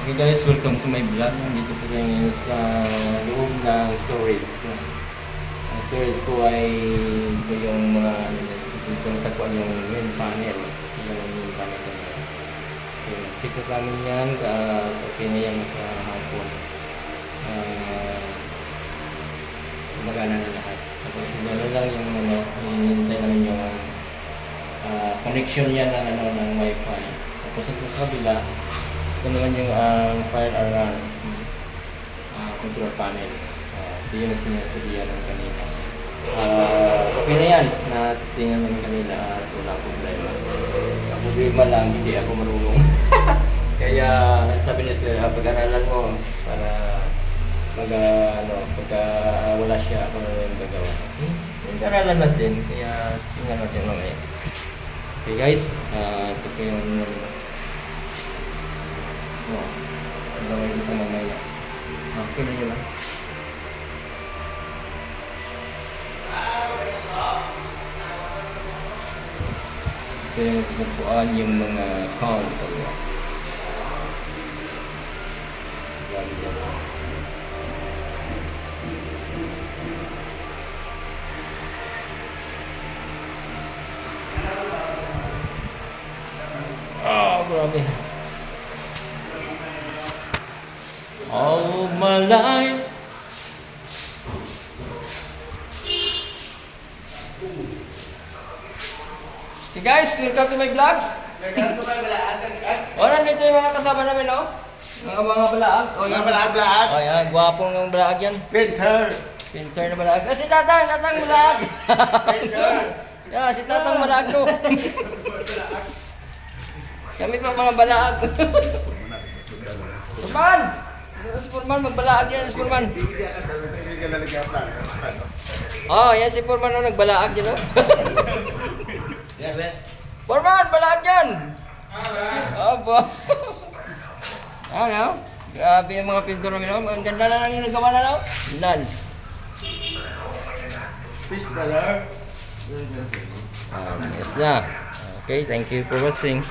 Okay guys, welcome to my vlog. Nandito po tayo ngayon sa loob ng storage. Ang storage ko ay ito yung mga dito natagpuan yung main panel. Yung main panel na okay, check namin yan. Okay na yan kahapon. Magana na lahat. Tapos gano'n lang yung hinihintay namin yung connection yan ng wifi. Tapos ito sa kabila, ito naman yung fire alarm control panel. Ito yung sinastudiyan ng kanina. Okay na yan. Na-testingan namin kanina at wala problema. Ang problema lang, hindi ako marunong. Kaya sabi niya sila, pag-aralan mo para pagka wala siya, ako na yung gagawa. Pag-aralan natin, kaya tingnan natin mamaya. Okay guys, ito po yung ang gawin dito mamaya. Okay na yun lang. Ito yung tutupuan yung mga console. Grabe guys. Grabe. All my life. Hey guys, welcome to my vlog. Welcome to my vlog. O, nandito yung mga kasama namin, no? Mga balaag. O, Mga balaag-balaag. O, yan, gwapong yung balaag yan. Painter. Pinter na balaag. Si Tatang balaag. Painter. Yeah, si Tatang balaag to. Kami pa mga balaag. Spurman! Si Spurman, magbalaag yan, Spurman. Hindi ka lalagyan ang plan. Oh, yan si Spurman na nagbalaag yan, no? Spurman, balaag yan! Opo. Ano? Grabe yung mga pintura namin, no? Ang ganda na lang yung nagawa na, no? Nan. Peace, brother. Yes na. Okay, thank you for watching.